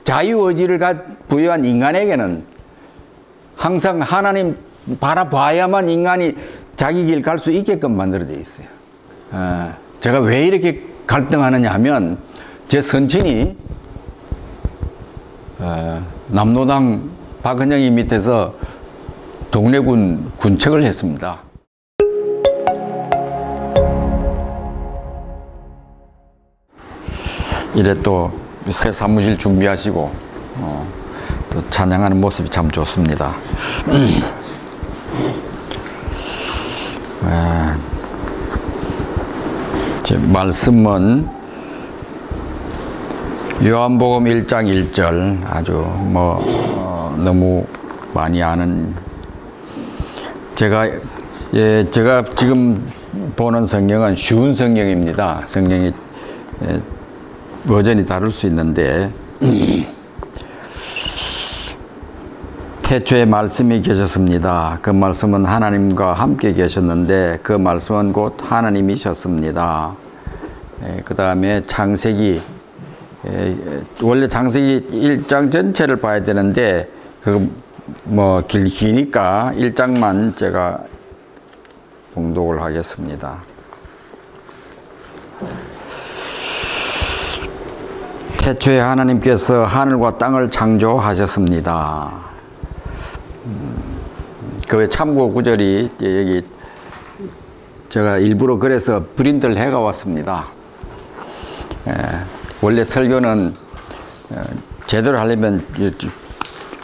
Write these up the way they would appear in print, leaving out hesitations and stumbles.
자유의지를 부여한 인간에게는 항상 하나님 바라봐야만 인간이 자기 길 갈 수 있게끔 만들어져 있어요. 제가 왜 이렇게 갈등하느냐 하면 제 선친이 남로당 박은영이 밑에서 동래군 군책을 했습니다. 이래 또 새 사무실 준비하시고 또 찬양하는 모습이 참 좋습니다. 제 말씀은 요한복음 1장 1절 아주 너무 많이 아는 제가 지금 보는 성경은 쉬운 성경입니다. 성경이 버전이 다를 수 있는데 태초에 말씀이 계셨습니다. 그 말씀은 하나님과 함께 계셨는데 그 말씀은 곧 하나님이셨습니다. 그 다음에 창세기 원래 창세기 1장 전체를 봐야 되는데 기니까 1장만 제가 봉독을 하겠습니다. 태초에 하나님께서 하늘과 땅을 창조하셨습니다. 그 외 참고 구절이 여기 제가 일부러 그래서 프린트를 해가 왔습니다. 원래 설교는 제대로 하려면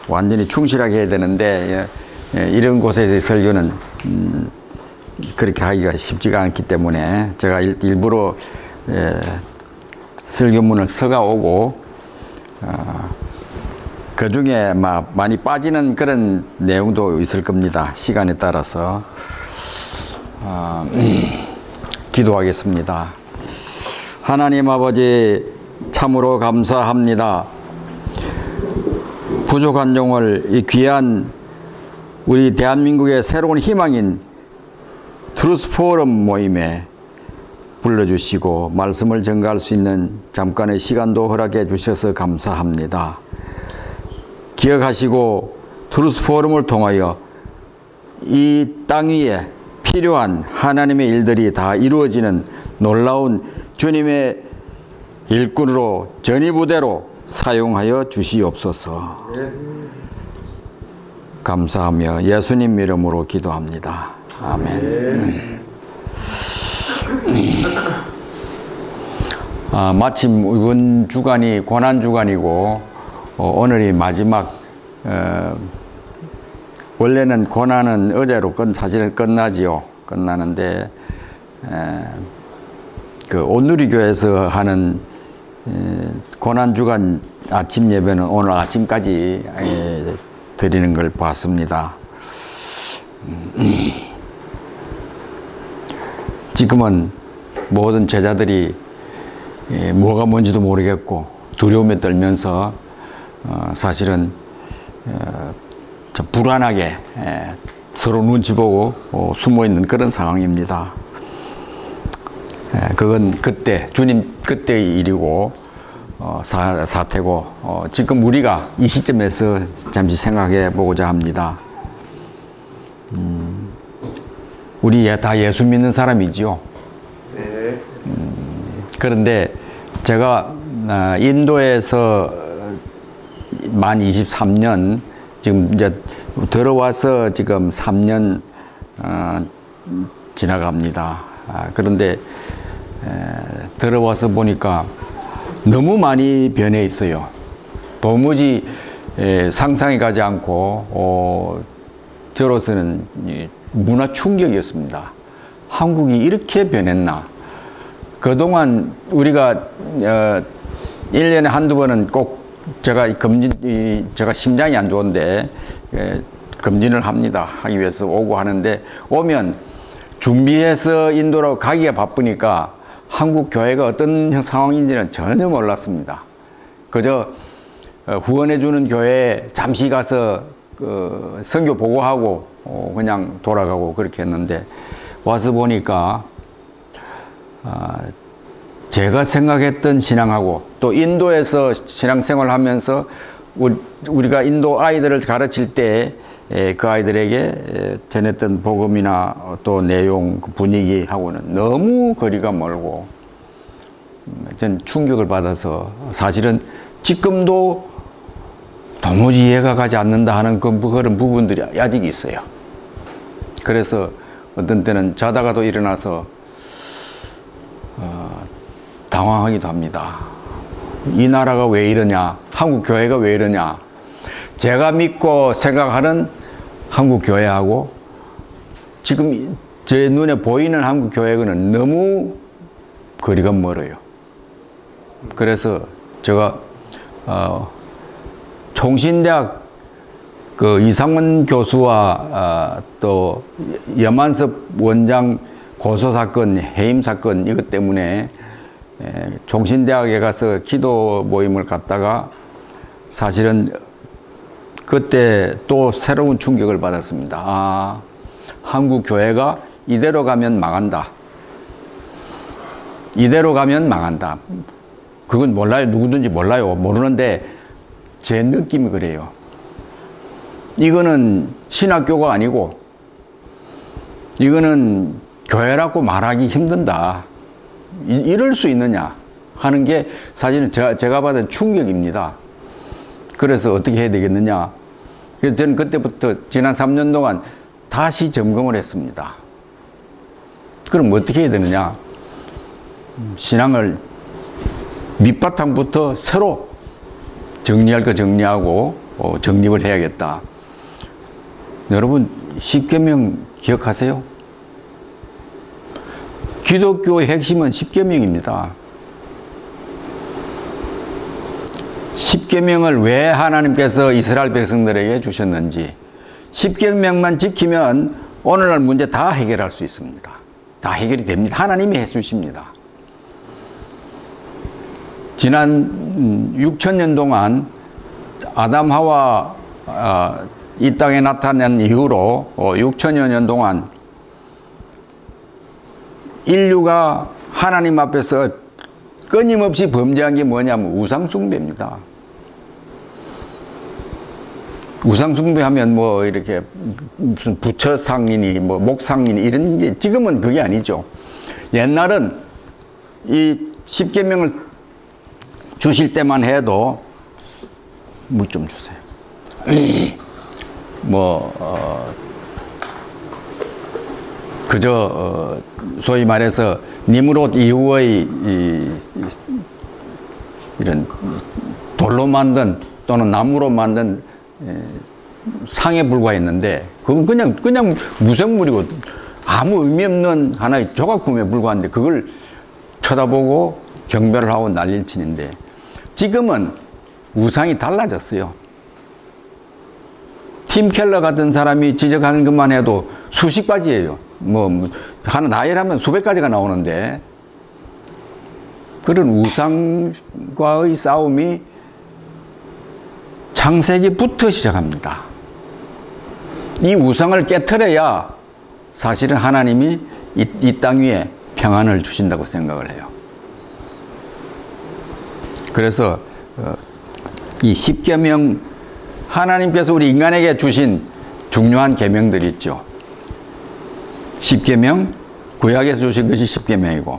완전히 충실하게 해야 되는데 이런 곳에서의 설교는 그렇게 하기가 쉽지가 않기 때문에 제가 일부러 설교문을 써가 오고 그 중에 많이 빠지는 그런 내용도 있을 겁니다. 시간에 따라서 기도하겠습니다. 하나님 아버지 참으로 감사합니다. 부족한 종을 이 귀한 우리 대한민국의 새로운 희망인 트루스 포럼 모임에 불러주시고 말씀을 전가할 수 있는 잠깐의 시간도 허락해 주셔서 감사합니다. 기억하시고 트루스 포럼을 통하여 이 땅 위에 필요한 하나님의 일들이 다 이루어지는 놀라운 주님의 일꾼으로 전이부대로 사용하여 주시옵소서. 감사하며 예수님 이름으로 기도합니다. 아멘. 마침 이번 주간이 고난주간이고 오늘이 마지막 원래는 고난은 어제로 사실은 끝나지요. 끝나는데 그 온누리교회에서 하는 고난주간 아침 예배는 오늘 아침까지 드리는 걸 봤습니다. 지금은 모든 제자들이 뭐가 뭔지도 모르겠고 두려움에 떨면서 사실은 참 불안하게 서로 눈치 보고 숨어 있는 그런 상황입니다. 그건 그때 주님 그때의 일이고 사태고 지금 우리가 이 시점에서 잠시 생각해 보고자 합니다. 우리 다 예수 믿는 사람이지요. 그런데 제가 인도에서 만 23년 지금 이제 들어와서 지금 3년 지나갑니다. 그런데 들어와서 보니까 너무 많이 변해 있어요. 도무지 상상이 가지 않고 저로서는 문화 충격이었습니다. 한국이 이렇게 변했나. 그동안 우리가 1년에 한두 번은 꼭 제가 심장이 안 좋은데 검진을 하기 위해서 오고 하는데 오면 준비해서 인도로 가기가 바쁘니까 한국 교회가 어떤 상황인지는 전혀 몰랐습니다. 그저 후원해주는 교회에 잠시 가서 선교 보고하고 그냥 돌아가고 그렇게 했는데 와서 보니까 제가 생각했던 신앙하고 또 인도에서 신앙생활을 하면서 우리가 인도 아이들을 가르칠 때 그 아이들에게 전했던 복음이나 또 내용, 분위기하고는 너무 거리가 멀고 전 충격을 받아서 사실은 지금도 도무지 이해가 가지 않는다 하는 그런 부분들이 아직 있어요. 그래서 어떤 때는 자다가도 일어나서 당황하기도 합니다. 이 나라가 왜 이러냐? 한국 교회가 왜 이러냐? 제가 믿고 생각하는 한국 교회하고 지금 제 눈에 보이는 한국 교회는 너무 거리가 멀어요. 그래서 제가 총신대학 그 이상원 교수와 또 염한섭 원장 고소 사건, 해임 사건 이것 때문에 총신대학에 가서 기도 모임을 갔다가 사실은 그때 또 새로운 충격을 받았습니다. 아, 한국 교회가 이대로 가면 망한다. 이대로 가면 망한다. 그건 몰라요. 누구든지 몰라요. 모르는데 제 느낌이 그래요. 이거는 신학교가 아니고 이거는 교회라고 말하기 힘든다. 이럴 수 있느냐 하는 게 사실은 제가 받은 충격입니다. 그래서 어떻게 해야 되겠느냐. 그래서 저는 그때부터 지난 3년 동안 다시 점검을 했습니다. 그럼 어떻게 해야 되느냐. 신앙을 밑바탕부터 새로 정리할 거 정리하고 정립을 해야겠다. 여러분 10계명 기억하세요? 기독교의 핵심은 10계명입니다. 10계명을 왜 하나님께서 이스라엘 백성들에게 주셨는지 10계명만 지키면 오늘날 문제 다 해결할 수 있습니다. 다 해결이 됩니다. 하나님이 해주십니다. 지난 6천년 동안 아담 하와 이 땅에 나타난 이후로 6천여 년 동안 인류가 하나님 앞에서 끊임없이 범죄한 게 뭐냐면 우상숭배입니다. 우상숭배하면 뭐 이렇게 무슨 부처상이니 뭐 목상이니 이런 게 지금은 그게 아니죠. 옛날은 이 10계명을 주실 때만 해도 물 좀 주세요. 그저 소위 말해서 니므롯 이후의 이런 돌로 만든 또는 나무로 만든 상에 불과했는데 그건 그냥 무생물이고 아무 의미 없는 하나의 조각품에 불과한데 그걸 쳐다보고 경배를 하고 난리를 치는데 지금은 우상이 달라졌어요. 팀 켈러 같은 사람이 지적하는 것만 해도 수십 가지예요. 하나 나열하면 수백 가지가 나오는데 그런 우상과의 싸움이 창세기부터 시작합니다. 이 우상을 깨트려야 사실은 하나님이 이 땅 위에 평안을 주신다고 생각을 해요. 그래서 이 10계명 하나님께서 우리 인간에게 주신 중요한 계명들이 있죠. 10계명, 구약에서 주신 것이 10계명이고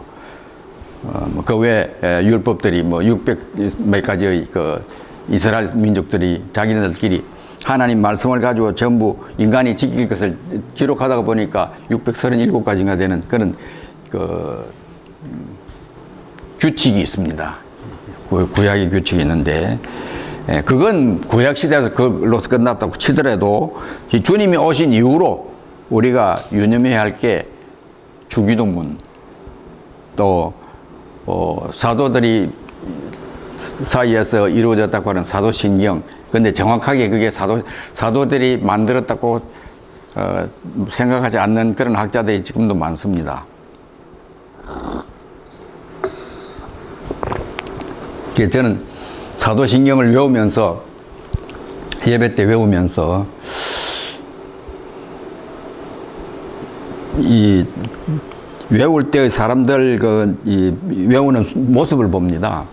그 외 율법들이 600 몇 가지의 그 이스라엘 민족들이 자기네들끼리 하나님 말씀을 가지고 전부 인간이 지킬 것을 기록하다가 보니까 637가지가 되는 그런 그 규칙이 있습니다. 구약의 규칙이 있는데 그건 구약 시대에서 그걸로서 끝났다고 치더라도 주님이 오신 이후로 우리가 유념해야 할 게 주기도문 또 사도들이 사이에서 이루어졌다고 하는 사도신경. 근데 정확하게 그게 사도들이 만들었다고 생각하지 않는 그런 학자들이 지금도 많습니다. 그래서 저는 사도신경을 외우면서 예배 때 외우면서 이 외울 때 사람들 외우는 모습을 봅니다.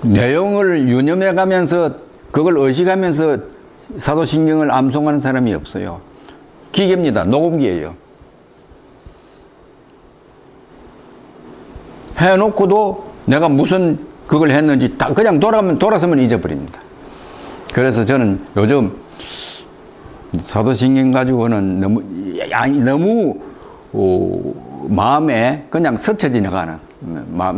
내용을 유념해 가면서 그걸 의식하면서 사도신경을 암송하는 사람이 없어요. 기계입니다. 녹음기예요. 해놓고도 내가 무슨 그걸 했는지 딱 그냥 돌아서면 잊어버립니다. 그래서 저는 요즘 사도신경 가지고는 너무 마음에 그냥 스쳐 지나가는,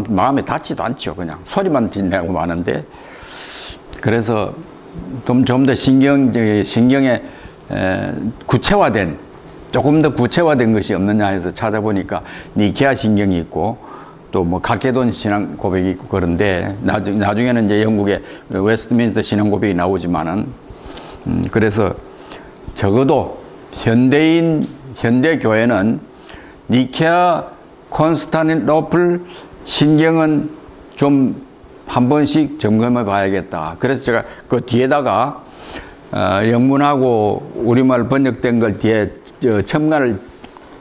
마음에 닿지도 않죠. 그냥 소리만 지나고 마는데, 그래서 좀 더 신경에 구체화된, 조금 더 구체화된 것이 없느냐 해서 찾아보니까 니케아 신경이 있고 또 뭐 각개돈 신앙 고백이 있고 그런데 나중에는 이제 영국의 웨스트민스터 신앙 고백이 나오지만은 그래서 적어도 현대 교회는 니케아 콘스탄티노플 신경은 좀 한 번씩 점검해 봐야겠다. 그래서 제가 그 뒤에다가 영문하고 우리말 번역된 걸 뒤에 첨가를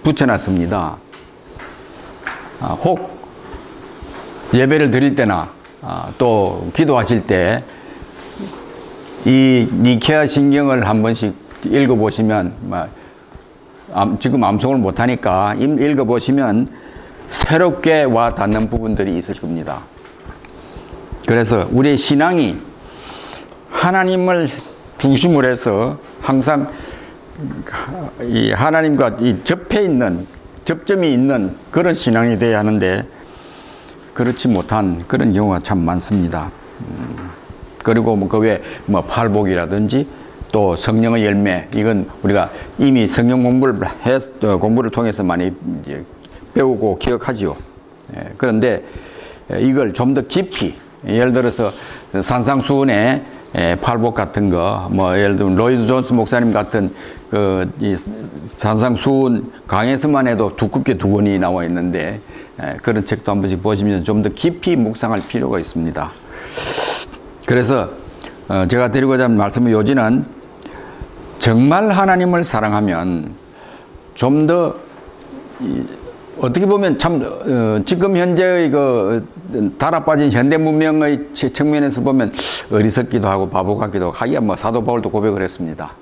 붙여놨습니다. 혹 예배를 드릴 때나 또 기도하실 때 이 니케아 신경을 한 번씩 읽어보시면, 지금 암송을 못하니까 읽어보시면 새롭게 와 닿는 부분들이 있을 겁니다. 그래서 우리의 신앙이 하나님을 중심으로 해서 항상 이 하나님과 이 접점이 있는 그런 신앙이 되어야 하는데 그렇지 못한 그런 경우가 참 많습니다. 그리고 그 외에 팔복이라든지 또 성령의 열매, 이건 우리가 이미 성경 공부를 통해서 많이 이제 배우고 기억하지요. 그런데 이걸 좀 더 깊이, 예를 들어서 산상수훈의 팔복 같은 거, 예를 들면 로이드 존스 목사님 같은 이 산상수훈 강에서만 해도 두껍게 2권이 나와 있는데, 그런 책도 한 번씩 보시면 좀 더 깊이 묵상할 필요가 있습니다. 그래서 제가 드리고자 하는 말씀의 요지는, 정말 하나님을 사랑하면 좀 더 어떻게 보면 참 지금 현재의 달아빠진 현대 문명의 측면에서 보면 어리석기도 하고 바보 같기도 하고, 하기야 사도 바울도 고백을 했습니다.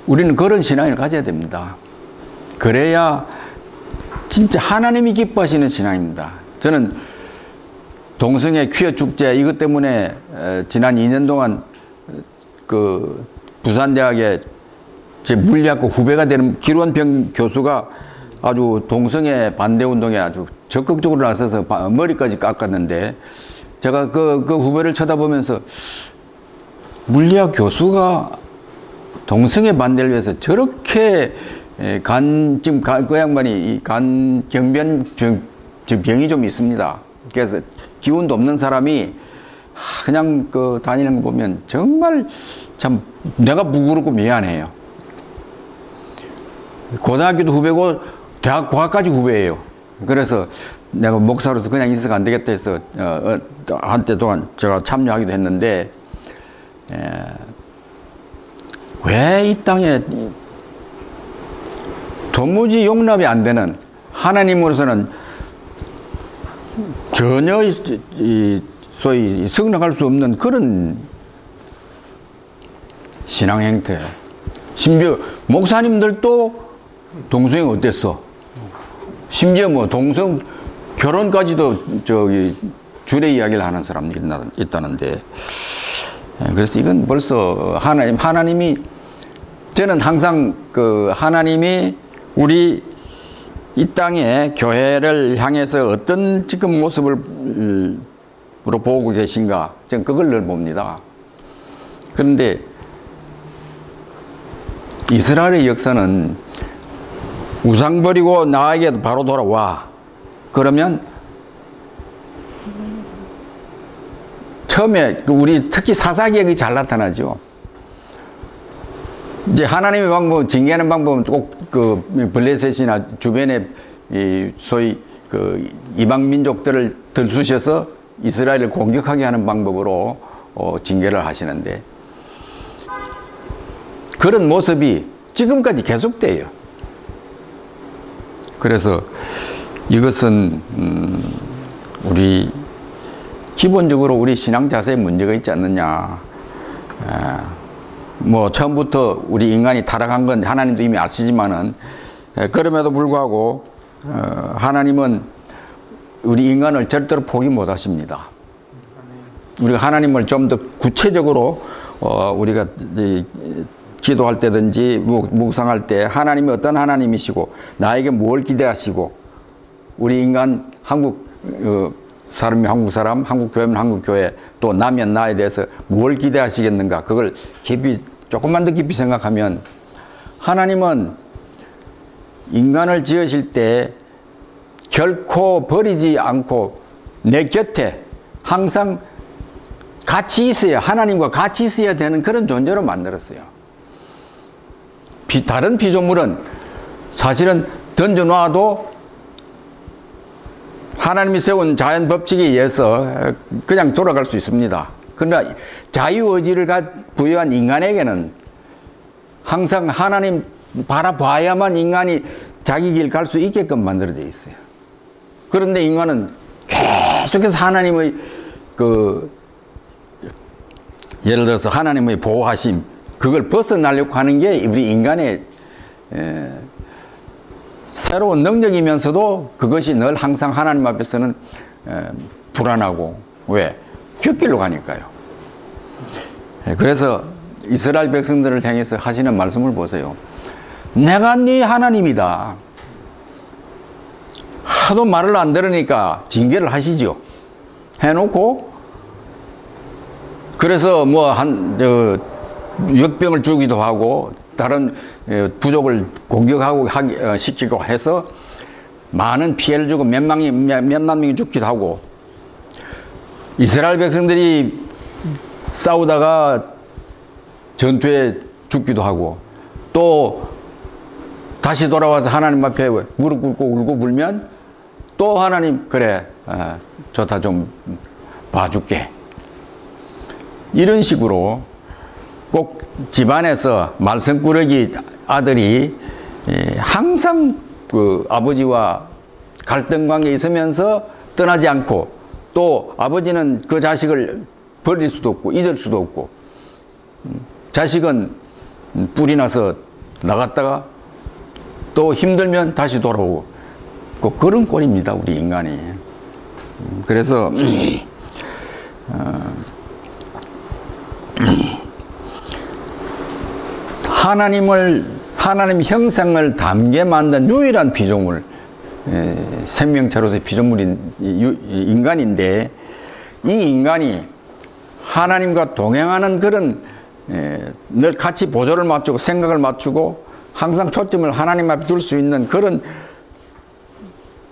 우리는 그런 신앙을 가져야 됩니다. 그래야 진짜 하나님이 기뻐하시는 신앙입니다. 저는 동성애 퀴어 축제 이것 때문에 지난 2년 동안 그 부산대학의 제 물리학과 후배가 되는 기론병 교수가 아주 동성애 반대 운동에 아주 적극적으로 나서서 머리까지 깎았는데, 제가 그 후배를 쳐다보면서 물리학 교수가 동성애 반대를 위해서 저렇게 지금 그 양반이 이 간 경변 병이 좀 있습니다. 그래서 기운도 없는 사람이 그냥 다니는 거 보면 정말 참 내가 부끄럽고 미안해요. 고등학교도 후배고 대학 고학까지 후배예요. 그래서 내가 목사로서 그냥 있어가 안 되겠다 해서 한때 동안 제가 참여하기도 했는데, 왜 이 땅에 도무지 용납이 안 되는, 하나님으로서는 전혀 소위 승낙할 수 없는 그런 신앙 행태. 심지어 목사님들도 동성애 어땠어? 심지어 동성 결혼까지도 줄에 이야기를 하는 사람들이 있다는데, 그래서 이건 벌써 하나님이, 저는 항상 하나님이 우리 이 땅에 교회를 향해서 어떤 지금 모습으로 보고 계신가, 저는 그걸 늘 봅니다. 그런데 이스라엘의 역사는 우상 버리고 나에게 바로 돌아와. 그러면 처음에 우리 특히 사사기억이 잘 나타나죠. 이제 하나님의 방법, 징계하는 방법은 꼭 블레셋이나 주변에 소위 이방 민족들을 들쑤셔서 이스라엘을 공격하게 하는 방법으로 징계를 하시는데, 그런 모습이 지금까지 계속돼요. 그래서 이것은 우리 기본적으로 우리 신앙 자세에 문제가 있지 않느냐. 뭐 처음부터 우리 인간이 타락한 건 하나님도 이미 아시지만은 그럼에도 불구하고 하나님은 우리 인간을 절대로 포기 못 하십니다. 우리가 하나님을 좀 더 구체적으로 우리가 기도할 때든지 묵상할 때 하나님이 어떤 하나님이시고 나에게 뭘 기대하시고 우리 인간 한국 사람이 한국 사람, 한국 교회면 한국 교회, 또 나면 나에 대해서 뭘 기대하시겠는가, 그걸 깊이 조금만 더 깊이 생각하면 하나님은 인간을 지으실 때 결코 버리지 않고 내 곁에 항상 같이 있어야, 하나님과 같이 있어야 되는 그런 존재로 만들었어요. 다른 피조물은 사실은 던져놔도 하나님이 세운 자연 법칙에 의해서 그냥 돌아갈 수 있습니다. 그러나 자유의지를 부여한 인간에게는 항상 하나님 바라봐야만 인간이 자기 길 갈 수 있게끔 만들어져 있어요. 그런데 인간은 계속해서 하나님의 예를 들어서 하나님의 보호하심, 그걸 벗어나려고 하는 게 우리 인간의 새로운 능력이면서도 그것이 늘 항상 하나님 앞에서는 불안하고, 왜? 곁길로 가니까요. 그래서 이스라엘 백성들을 향해서 하시는 말씀을 보세요. 내가 네 하나님이다. 하도 말을 안 들으니까 징계를 하시죠. 해놓고 그래서 뭐 역병을 주기도 하고 다른 부족을 공격하고 시키고 해서 많은 피해를 주고 몇만 명이 죽기도 하고, 이스라엘 백성들이 싸우다가 전투에 죽기도 하고, 또 다시 돌아와서 하나님 앞에 무릎 꿇고 울고 불면 또 하나님, 그래, 좋다, 좀 봐줄게. 이런 식으로 꼭 집안에서 말썽꾸러기 아들이 항상 그 아버지와 갈등 관계에 있으면서 떠나지 않고, 또 아버지는 그 자식을 버릴 수도 없고 잊을 수도 없고, 자식은 뿔이 나서 나갔다가 또 힘들면 다시 돌아오고, 그런 꼴입니다, 우리 인간이. 그래서 하나님 형상을 담게 만든 유일한 피조물, 생명체로서의 피조물인 인간인데, 이 인간이 하나님과 동행하는 그런 늘 같이 보조를 맞추고 생각을 맞추고 항상 초점을 하나님 앞에 둘 수 있는 그런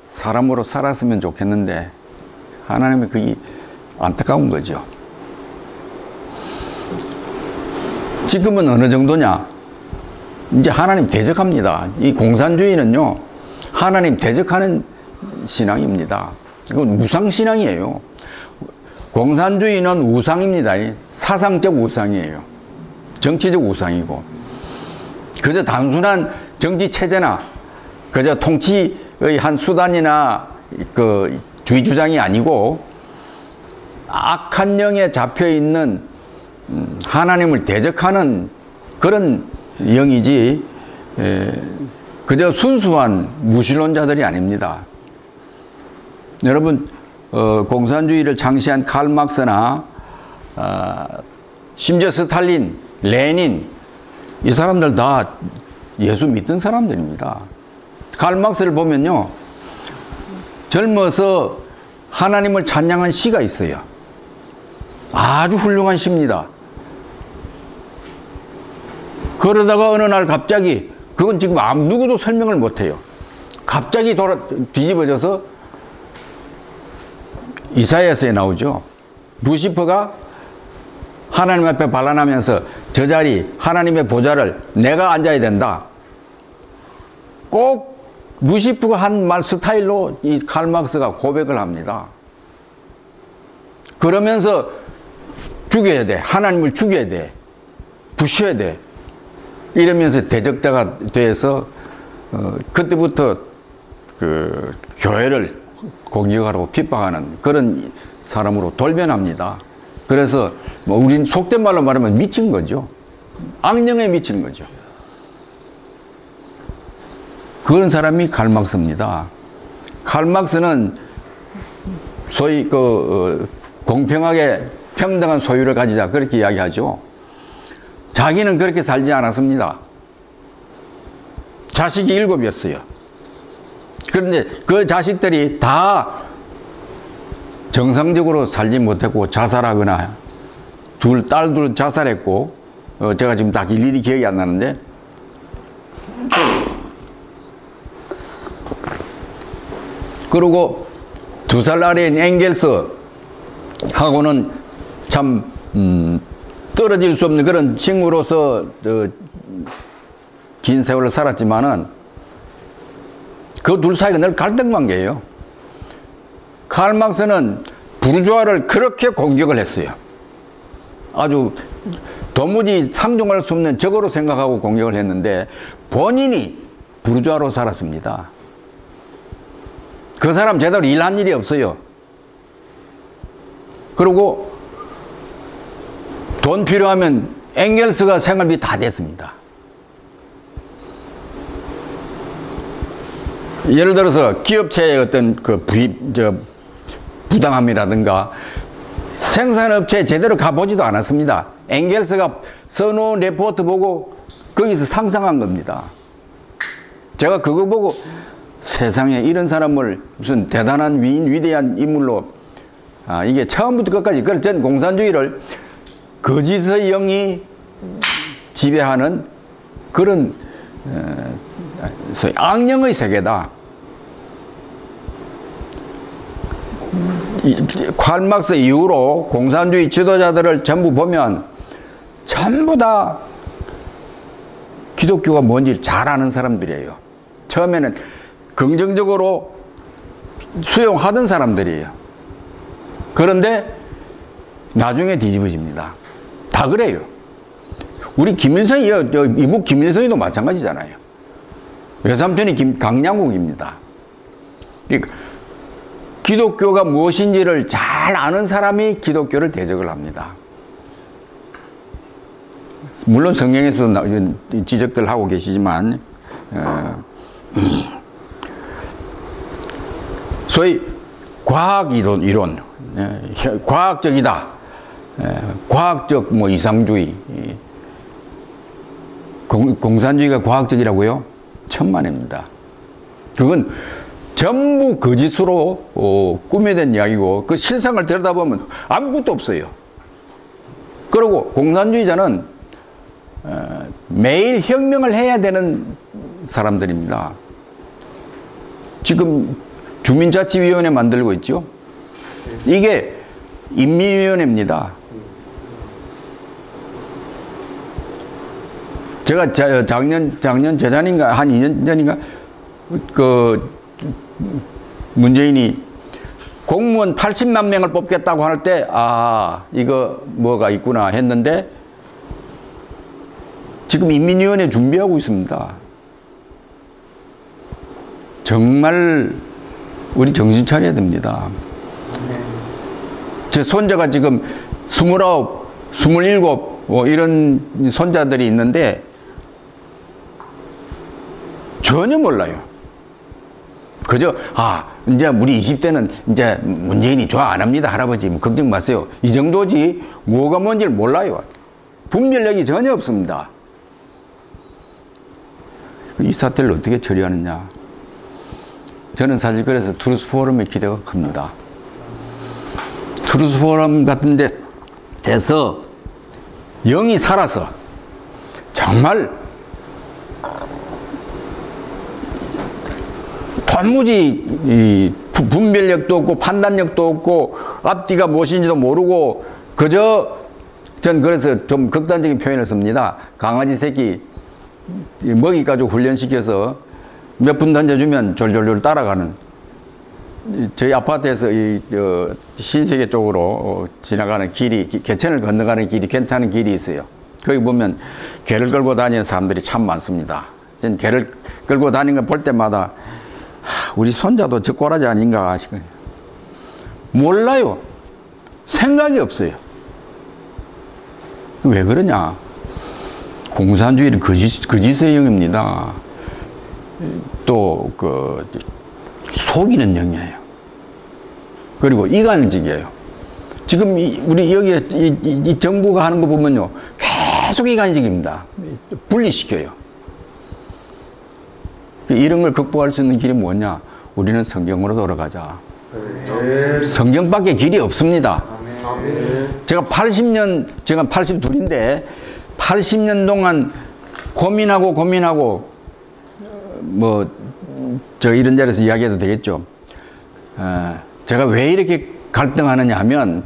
사람으로 살았으면 좋겠는데, 하나님의 그게 안타까운 거죠. 지금은 어느 정도냐? 이제 하나님 대적합니다. 이 공산주의는요, 하나님 대적하는 신앙입니다. 이건 우상신앙이에요. 공산주의는 우상입니다. 사상적 우상이에요. 정치적 우상이고, 그저 단순한 정치체제나 그저 통치의 한 수단이나 그 주의 주장이 아니고, 악한 영에 잡혀있는 하나님을 대적하는 그런 영이지, 그저 순수한 무신론자들이 아닙니다. 여러분, 공산주의를 창시한 칼 막스나 심지어 스탈린, 레닌, 이 사람들 다 예수 믿던 사람들입니다. 칼 막스를 보면요, 젊어서 하나님을 찬양한 시가 있어요. 아주 훌륭한 시입니다. 그러다가 어느 날 갑자기, 그건 지금 누구도 설명을 못해요. 갑자기 뒤집어져서 이사야서에 나오죠. 루시퍼가 하나님 앞에 반란하면서 저 자리, 하나님의 보좌를 내가 앉아야 된다. 꼭 루시퍼가 한 말 스타일로 이 칼 막스가 고백을 합니다. 그러면서 죽여야 돼. 하나님을 죽여야 돼. 부셔야 돼. 이러면서 대적자가 돼서 그때부터 그 교회를 공격하고 핍박하는 그런 사람으로 돌변합니다. 그래서 뭐 우린 속된 말로 말하면 미친 거죠. 악령에 미친 거죠. 그런 사람이 칼막스입니다. 칼막스는 소위 공평하게 평등한 소유를 가지자 그렇게 이야기하죠. 자기는 그렇게 살지 않았습니다. 자식이 7이었어요. 그런데 그 자식들이 다 정상적으로 살지 못했고 자살하거나 딸 자살했고 제가 지금 다 일일이 기억이 안 나는데 그리고 2살 아래인 엥겔스하고는 참 떨어질 수 없는 그런 친구로서 긴 세월을 살았지만은 그 둘 사이가 늘 갈등 관계예요. 칼막스는 부르주아를 그렇게 공격을 했어요. 아주 도무지 상종할 수 없는 적으로 생각하고 공격을 했는데 본인이 부르주아로 살았습니다. 그 사람 제대로 일한 일이 없어요. 그리고 돈 필요하면 엥겔스가 생활비 다 됐습니다. 예를 들어서 기업체의 어떤 부당함이라든가 생산업체에 제대로 가보지도 않았습니다. 엥겔스가 써놓은 레포트 보고 거기서 상상한 겁니다. 제가 그거 보고 세상에 이런 사람을 무슨 대단한 위대한 인물로 이게 처음부터 끝까지 그래서 전 공산주의를 거짓의 영이 지배하는 그런 소위 악령의 세계다. 칼막스 이후로 공산주의 지도자들을 전부 보면 전부 다 기독교가 뭔지 잘 아는 사람들이에요. 처음에는 긍정적으로 수용하던 사람들이에요. 그런데 나중에 뒤집어집니다. 다 그래요. 우리 김일성이, 이북 김일성이도 마찬가지잖아요. 외삼촌이 강양국입니다. 그러니까 기독교가 무엇인지를 잘 아는 사람이 기독교를 대적을 합니다. 물론 성경에서도 지적들 하고 계시지만 소위 과학 이론, 과학적이다. 과학적 이상주의. 공산주의가 과학적이라고요? 천만입니다. 그건 전부 거짓으로 꾸며낸 이야기고 그 실상을 들여다보면 아무것도 없어요. 그리고 공산주의자는 매일 혁명을 해야 되는 사람들입니다. 지금 주민자치위원회 만들고 있죠. 이게 인민위원회입니다. 제가 작년 재작년인가 한 2년 전인가 문재인이 공무원 80만 명을 뽑겠다고 할 때 이거 뭐가 있구나 했는데 지금 인민위원회 준비하고 있습니다. 정말 우리 정신 차려야 됩니다. 제 손자가 지금 29, 27 이런 손자들이 있는데 전혀 몰라요. 그저 이제 우리 20대는 이제 문재인이 좋아 안 합니다. 할아버지 걱정 마세요. 이 정도지 뭐가 뭔지를 몰라요. 분별력이 전혀 없습니다. 이 사태를 어떻게 처리하느냐. 저는 사실 그래서 트루스 포럼의 기대가 큽니다. 트루스 포럼 같은 데서 영이 살아서 정말 도무지 분별력도 없고 판단력도 없고 앞뒤가 무엇인지도 모르고 그저 전 그래서 좀 극단적인 표현을 씁니다. 강아지 새끼 먹이 가지고 훈련시켜서 몇 분 던져주면 졸졸졸 따라가는 저희 아파트에서 신세계 쪽으로 지나가는 길이 개천을 건너가는 길이 괜찮은 길이 있어요. 거기 보면 개를 끌고 다니는 사람들이 참 많습니다. 전 개를 끌고 다니는 걸 볼 때마다 우리 손자도 저 꼬라지 아닌가 하시거든요. 몰라요. 생각이 없어요. 왜 그러냐? 공산주의는 거짓의 영입니다. 또 속이는 영이에요. 그리고 이간적이에요. 지금 우리 여기 이 정부가 하는 거 보면요, 계속 이간적입니다. 분리시켜요. 이런 걸 극복할 수 있는 길이 뭐냐? 우리는 성경으로 돌아가자. 성경밖에 길이 없습니다. 제가 82인데 80년 동안 고민하고 이런 자리에서 이야기해도 되겠죠. 제가 왜 이렇게 갈등하느냐 하면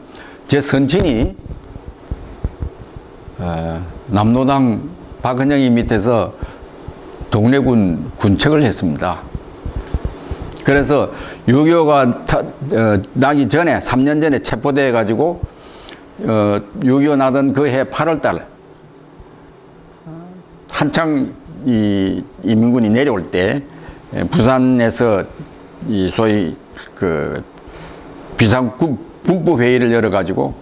제 선친이 남로당 박은영이 밑에서 동래군 군책을 했습니다. 그래서 6.25가 나기 전에 3년 전에 체포돼 가지고 6.25 나던 그 해 8월달 한창 이 인민군이 내려올 때 부산에서 이 소위 비상군부 회의를 열어 가지고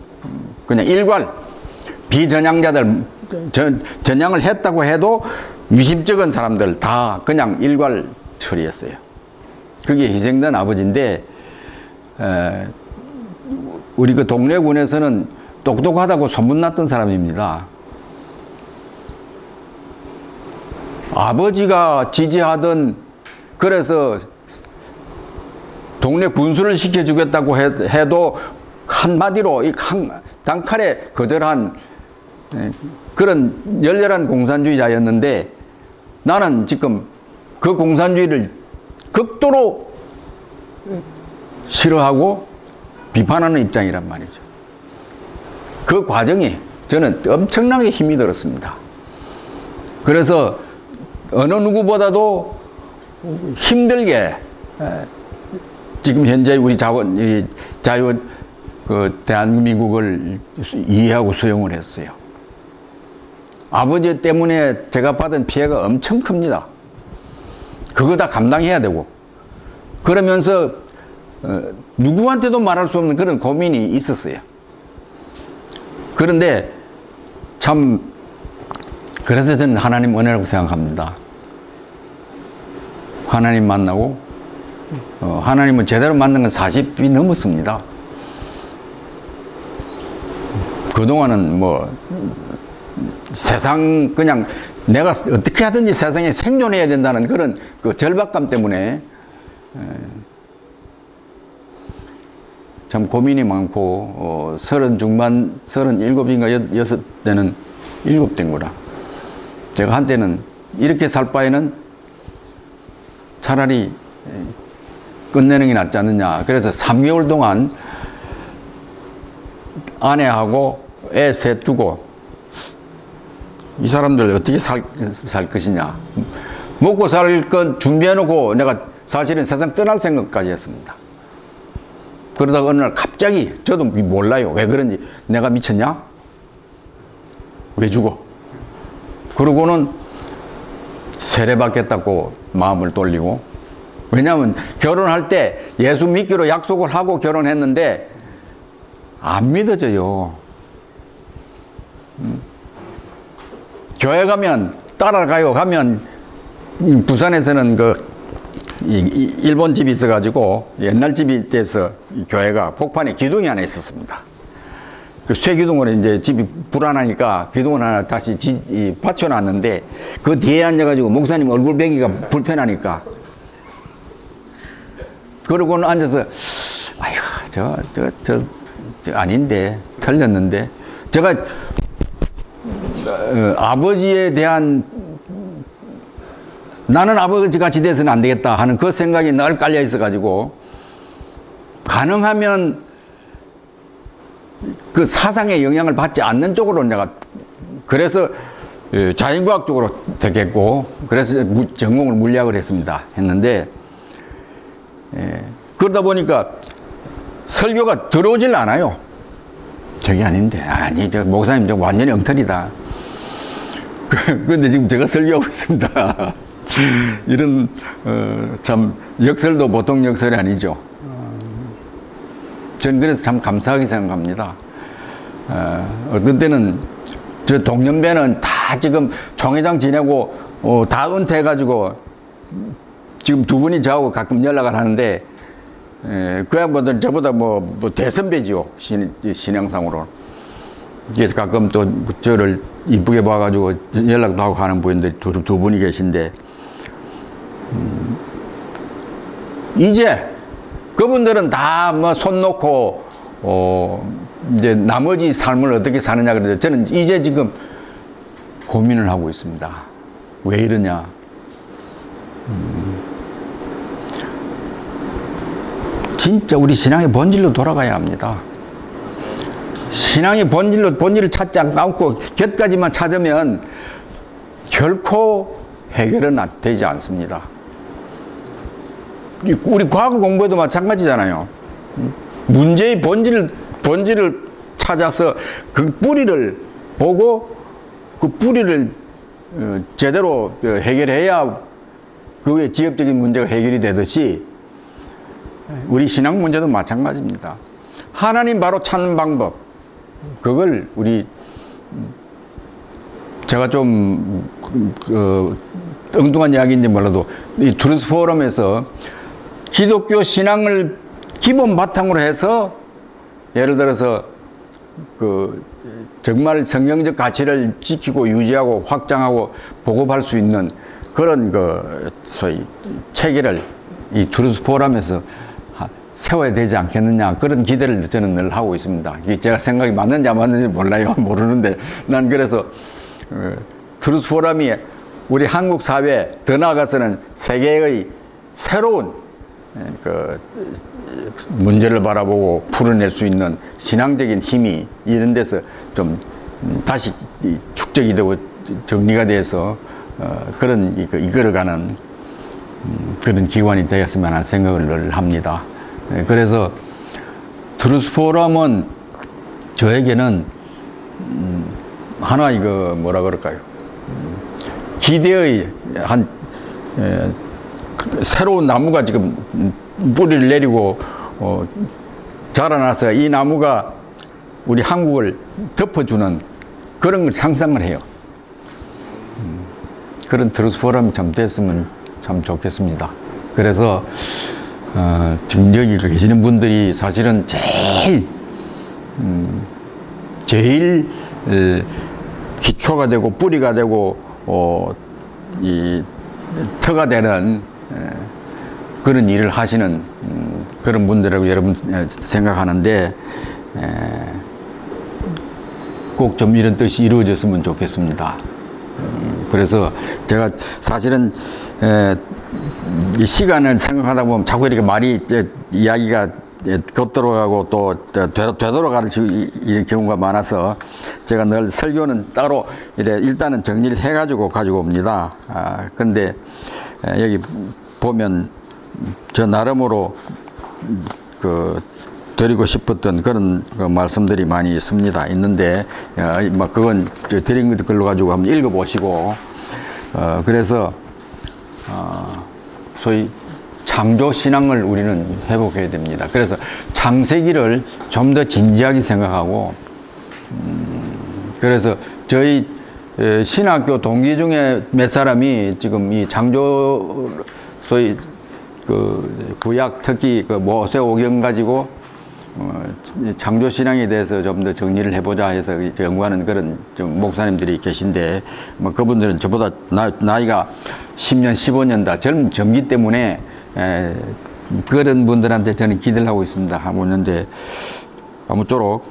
그냥 일괄 비전향자들 전향을 했다고 해도 위심적인 사람들 다 그냥 일괄 처리했어요. 그게 희생된 아버지인데 우리 그 동래군에서는 똑똑하다고 소문났던 사람입니다. 아버지가 지지하던, 그래서 동네 군수를 시켜주겠다고 해도 한마디로 이 단칼에 거절한 그런 열렬한 공산주의자였는데, 나는 지금 그 공산주의를 극도로 싫어하고 비판하는 입장이란 말이죠. 그 과정이 저는 엄청나게 힘이 들었습니다. 그래서 어느 누구보다도 힘들게 지금 현재 우리 자유 대한민국을 이해하고 수용을 했어요. 아버지 때문에 제가 받은 피해가 엄청 큽니다. 그거 다 감당해야 되고, 그러면서 누구한테도 말할 수 없는 그런 고민이 있었어요. 그런데 참, 그래서 저는 하나님 은혜라고 생각합니다. 하나님 만나고 하나님을 제대로 만난 건 40이 넘었습니다. 그동안은 세상 그냥 내가 어떻게 하든지 세상에 생존해야 된다는 그런 그 절박감 때문에 참 고민이 많고 37인가 6대는 7대인 거라. 제가 한때는 이렇게 살 바에는 차라리 끝내는 게 낫지 않느냐. 그래서 3개월 동안 아내하고 애 셋 두고 이 사람들 어떻게 살 것이냐. 먹고 살 것 준비해놓고 내가 사실은 세상 떠날 생각까지 했습니다. 그러다가 어느 날 갑자기, 저도 몰라요. 왜 그런지. 내가 미쳤냐? 왜 죽어? 그러고는 세례받겠다고 마음을 돌리고, 왜냐하면 결혼할 때 예수 믿기로 약속을 하고 결혼했는데 안 믿어져요. 교회 가면 따라가요. 가면 부산에서는 일본 집이 있어가지고 옛날 집이 돼서 교회가 폭판에 기둥이 하나 있었습니다. 그 쇠 기둥으로 이제 집이 불안하니까 기둥을 하나 다시 받쳐놨는데 그 뒤에 앉아가지고 목사님 얼굴 보기가 불편하니까 그러고는 앉아서 아이고 저 아닌데 틀렸는데 제가 아버지에 대한 나는 아버지 같이 돼서는 안 되겠다 하는 그 생각이 늘 깔려 있어 가지고 가능하면 그 사상의 영향을 받지 않는 쪽으로 내가 그래서 자연과학 쪽으로 택했고 그래서 전공을 물리학을 했는데 그러다 보니까 설교가 들어오질 않아요. 저게 아닌데 아니 저 목사님 저 완전히 엉터리다. 근데 지금 제가 설교하고 있습니다. 이런, 참, 역설도 보통 역설이 아니죠. 저는 그래서 참 감사하게 생각합니다. 어떤 때는 저 동년배는 다 지금 총회장 지내고, 다 은퇴해가지고, 지금 두 분이 저하고 가끔 연락을 하는데, 그 양반들은 저보다 뭐 대선배지요. 신앙상으로. 그래서 가끔 또 저를 이쁘게 봐가지고 연락도 하고 하는 분들이 두 분이 계신데, 이제 그분들은 다 뭐 손 놓고, 이제 나머지 삶을 어떻게 사느냐 그러는데 저는 이제 지금 고민을 하고 있습니다. 왜 이러냐. 진짜 우리 신앙의 본질로 돌아가야 합니다. 신앙의 본질을 찾지 않고 곁가지만 찾으면 결코 해결은 되지 않습니다. 우리 과거 공부에도 마찬가지잖아요. 문제의 본질을 찾아서 그 뿌리를 보고 그 뿌리를 제대로 해결해야 그의 지역적인 문제가 해결이 되듯이 우리 신앙 문제도 마찬가지입니다. 하나님 바로 찾는 방법, 그걸 제가 좀 엉뚱한 이야기인지 몰라도 이 트루스 포럼에서 기독교 신앙을 기본 바탕으로 해서 예를 들어서 정말 성경적 가치를 지키고 유지하고 확장하고 보급할 수 있는 그런 소위 체계를 이 트루스 포럼에서 세워야 되지 않겠느냐, 그런 기대를 저는 늘 하고 있습니다. 제가 생각이 맞는지 안 맞는지 몰라요. 모르는데 난 그래서 트루스 포럼이 우리 한국 사회 더 나아가서는 세계의 새로운 문제를 바라보고 풀어낼 수 있는 신앙적인 힘이 이런 데서 좀 다시 축적이 되고 정리가 돼서 그런 이끌어가는 그런 기관이 되었으면 하는 생각을 늘 합니다. 그래서 트루스 포럼은 저에게는 하나 뭐라 그럴까요? 기대의 새로운 나무가 지금 뿌리를 내리고 자라나서 이 나무가 우리 한국을 덮어주는 그런 걸 상상을 해요. 그런 트루스 포럼이 참 됐으면 참 좋겠습니다. 그래서 지금 여기 계시는 분들이 사실은 제일 기초가 되고 뿌리가 되고 이 터가 되는 그런 일을 하시는 그런 분들이라고 여러분 생각하는데 꼭 좀 이런 뜻이 이루어졌으면 좋겠습니다. 그래서 제가 사실은 이 시간을 생각하다 보면 자꾸 이렇게 말이 이야기가 겉돌아가고 또 되돌아가는 이런 경우가 많아서 제가 늘 설교는 따로 일단은 정리를 해가지고 가지고 옵니다. 근데 여기 보면 저 나름으로 드리고 싶었던 그런 말씀들이 많이 있는데 그건 드린 걸로 가지고 한번 읽어보시고 그래서 소위 창조 신앙을 우리는 회복해야 됩니다. 그래서 창세기를 좀 더 진지하게 생각하고 그래서 저희 신학교 동기 중에 몇 사람이 지금 이 창조 소위 구약 특히 모세오경 가지고 창조 신앙에 대해서 좀 더 정리를 해보자 해서 연구하는 그런 좀 목사님들이 계신데 그분들은 저보다 나이가 10년, 15년 다 젊기 때문에 그런 분들한테 저는 기대를 하고 있습니다. 하고 있는데 아무쪼록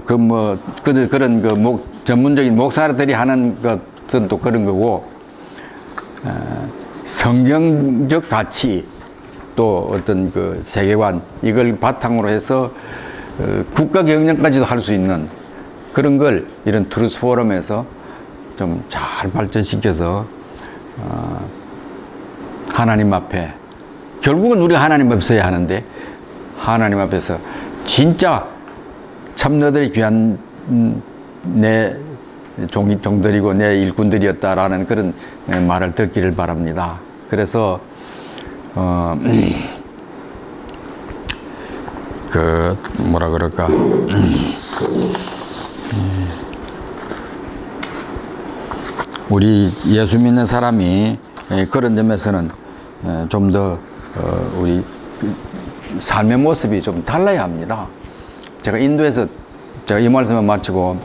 그런 전문적인 목사들이 하는 것은 또 그런 거고 성경적 가치 또 어떤 세계관 이걸 바탕으로 해서 국가 경영까지도 할 수 있는 그런 걸 이런 트루스 포럼에서 좀 잘 발전시켜서 하나님 앞에 결국은 우리가 하나님 앞에 서야 하는데 하나님 앞에서 진짜 참 너들이 귀한 내 종들이고 내 일꾼들이었다라는 그런 말을 듣기를 바랍니다. 그래서 그 뭐라 그럴까, 우리 예수 믿는 사람이 그런 점에서는 좀 더 우리 삶의 모습이 좀 달라야 합니다. 제가 인도에서 제가 이 말씀을 마치고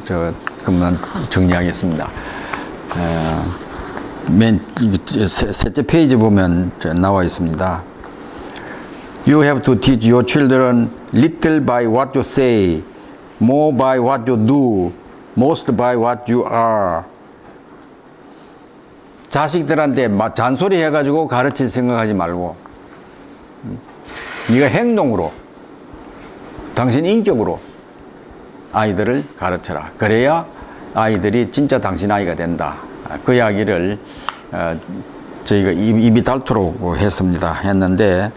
그만 정리하겠습니다. 셋째 페이지 보면 나와 있습니다. You have to teach your children little by what you say, more by what you do, most by what you are. 자식들한테 잔소리 해가지고 가르칠 생각하지 말고, 네가 행동으로, 당신 인격으로 아이들을 가르쳐라. 그래야 아이들이 진짜 당신 아이가 된다. 그 이야기를 저희가 입이 닳도록 했는데,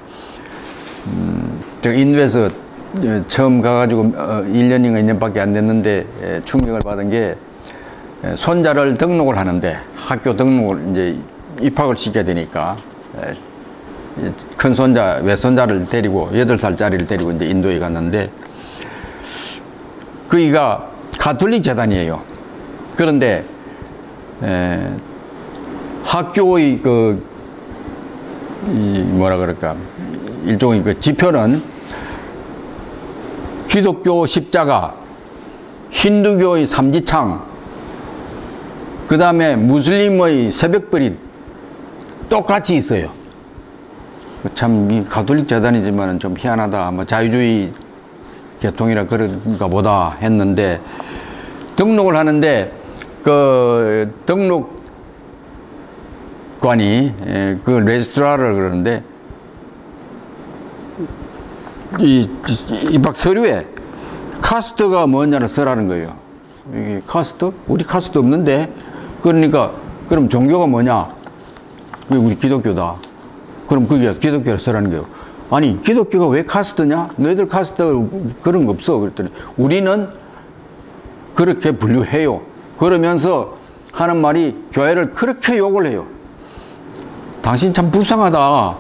제가 인도에서 처음 가가지고 1년인가 2년밖에 안 됐는데 충격을 받은 게, 손자를 등록을 하는데, 학교 등록을 이제 입학을 시켜야 되니까 큰 손자, 외손자를 데리고 8살짜리를 데리고 이제 인도에 갔는데, 거기가 가톨릭 재단이에요. 그런데 학교의 뭐라 그럴까, 일종의 그 지표는 기독교 십자가, 힌두교의 삼지창, 그 다음에 무슬림의 새벽벌이 똑같이 있어요. 참, 이 가톨릭 재단이지만은 좀 희한하다. 뭐 자유주의 계통이라 그런가 보다 했는데, 등록을 하는데, 그 등록관이 그 레지스트라를 그러는데, 이 입학 서류에 카스트가 뭐냐를 써라는 거예요. 이게 카스트? 우리 카스트 없는데? 그러니까, 그럼 종교가 뭐냐? 우리 기독교다. 그럼 그게 기독교를 써라는 거예요. 아니, 기독교가 왜 카스트냐? 너희들 카스트 그런 거 없어. 그랬더니, 우리는 그렇게 분류해요. 그러면서 하는 말이 교회를 그렇게 욕을 해요. 당신 참 불쌍하다.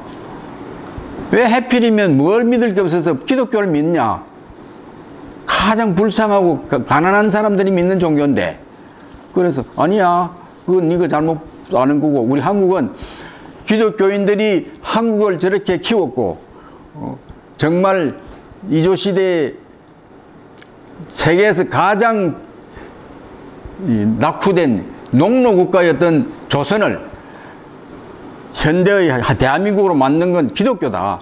왜 하필이면 뭘 믿을 게 없어서 기독교를 믿냐? 가장 불쌍하고 가난한 사람들이 믿는 종교인데. 그래서 아니야, 그건 네가 잘못 아는 거고, 우리 한국은 기독교인들이 한국을 저렇게 키웠고, 정말 이조시대에 세계에서 가장 낙후된 농노국가였던 조선을 현대의 대한민국으로 만든 건 기독교다.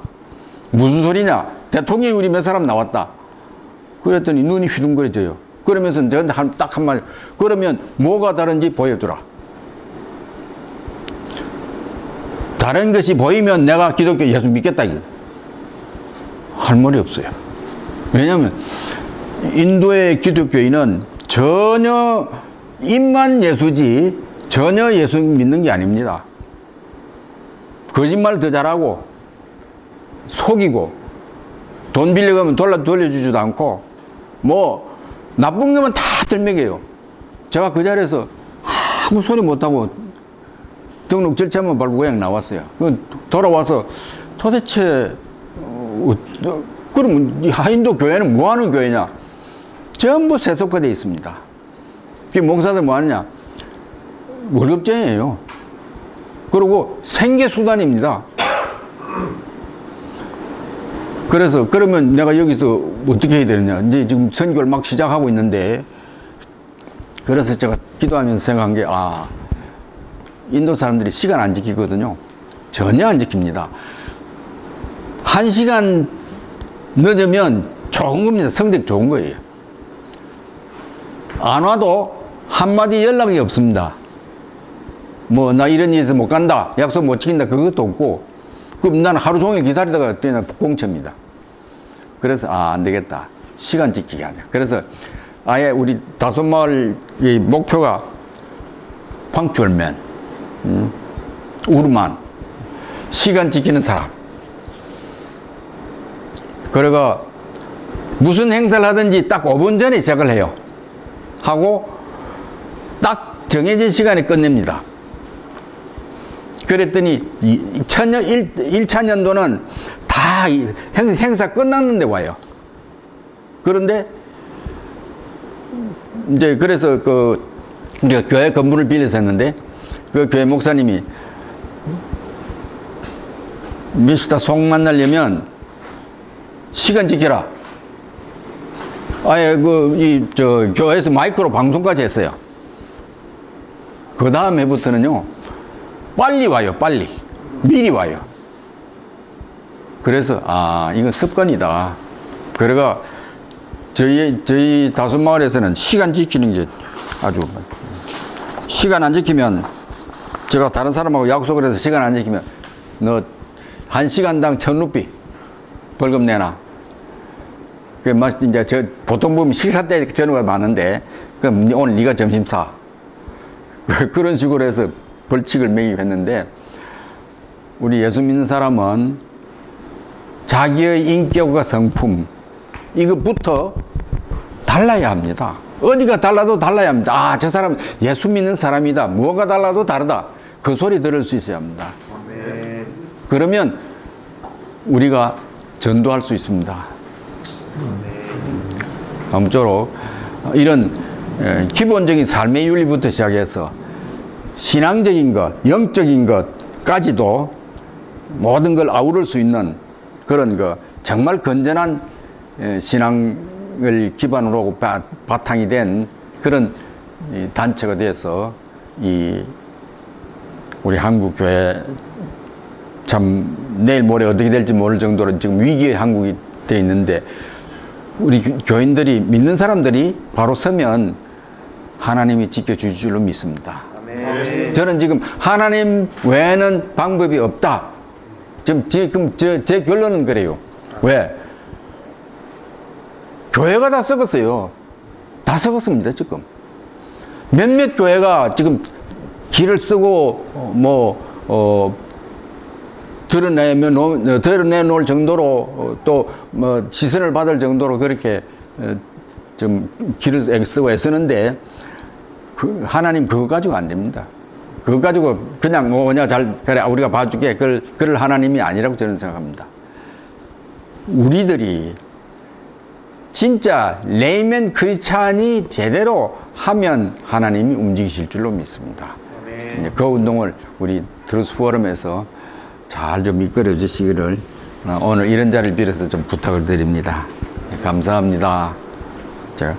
무슨 소리냐? 대통령이 우리 몇 사람 나왔다. 그랬더니 눈이 휘둥그레져요. 그러면서 저한테 딱 한마디, 그러면 뭐가 다른지 보여주라. 다른 것이 보이면 내가 기독교 예수 믿겠다. 이거. 할 말이 없어요. 왜냐하면 인도의 기독교인은 전혀 입만 예수지 전혀 예수 믿는 게 아닙니다. 거짓말 더 잘하고 속이고 돈 빌려가면 돌려주지도 않고 뭐 나쁜 거면 다 들먹여요. 제가 그 자리에서 아무 소리 못하고 등록 절차만 밟고 그냥 나왔어요. 돌아와서 도대체 그럼 인도 교회는 뭐 하는 교회냐? 전부 세속화되어 있습니다. 그 목사들 뭐 하느냐? 월급쟁이에요. 그리고 생계수단입니다. 그래서 그러면 내가 여기서 어떻게 해야 되느냐? 이제 지금 선교를 막 시작하고 있는데, 그래서 제가 기도하면서 생각한 게, 인도 사람들이 시간 안 지키거든요. 전혀 안 지킵니다. 1시간 늦으면 좋은 겁니다. 성적 좋은 거예요. 안 와도 한마디 연락이 없습니다. 뭐, 나 이런 일에서 못 간다. 약속 못 지킨다. 그것도 없고. 그럼 나는 하루 종일 기다리다가 그냥 공처입니다. 그래서, 안 되겠다. 시간 지키기 하자. 그래서 아예 우리 다솜마을의 목표가 팡추얼맨, 우르만, 시간 지키는 사람. 그래가 무슨 행사를 하든지 딱 5분 전에 시작을 해요. 하고 딱 정해진 시간에 끝냅니다. 그랬더니 1차 년도는 다 행사 끝났는데 와요. 그런데 이제 그래서 우리가 교회 건물을 빌려서 했는데 그 교회 목사님이 미스터 송 만나려면 시간 지켜라. 아예 교회에서 마이크로 방송까지 했어요. 그 다음 해부터는요, 빨리 와요, 빨리. 미리 와요. 그래서, 이건 습관이다. 그래가, 저희 다솜마을에서는 시간 지키는 게 아주, 시간 안 지키면, 제가 다른 사람하고 약속을 해서 시간 안 지키면, 너 1시간당 1,000루피 벌금 내놔. 이제 보통 보면 식사 때 전화가 많은데, 그럼 오늘 네가 점심 사. 그런 식으로 해서 벌칙을 매기했는데, 우리 예수 믿는 사람은 자기의 인격과 성품, 이것부터 달라야 합니다. 어디가 달라도 달라야 합니다. 저 사람 예수 믿는 사람이다. 뭐가 달라도 다르다. 그 소리 들을 수 있어야 합니다. 아멘. 그러면 우리가 전도할 수 있습니다. 아무쪼록 이런 기본적인 삶의 윤리부터 시작해서 신앙적인 것, 영적인 것까지도 모든 걸 아우를 수 있는 그런 정말 건전한 신앙을 기반으로 바탕이 된 그런 단체가 돼서 우리 한국 교회 참 내일 모레 어떻게 될지 모를 정도로 지금 위기의 한국이 되어 있는데, 우리 교인들이, 믿는 사람들이 바로 서면 하나님이 지켜주실 줄로 믿습니다. 아멘. 저는 지금 하나님 외에는 방법이 없다. 지금 제 결론은 그래요. 왜? 교회가 다 썩었어요. 다 썩었습니다, 지금. 몇몇 교회가 지금 길을 쓰고, 드러내놓을 정도로 또 시선을 받을 정도로 그렇게 좀 길을 쓰고 애쓰는데, 하나님 그거 가지고 안 됩니다. 그거 가지고 그냥 그래 우리가 봐줄게 그럴 하나님이 아니라고 저는 생각합니다. 우리들이 진짜 레이먼 크리스찬이 제대로 하면 하나님이 움직이실 줄로 믿습니다. 그 운동을 우리 트루스 포럼에서 잘 좀 이끌어 주시기를 오늘 이런 자리를 빌어서 좀 부탁을 드립니다. 감사합니다. 제가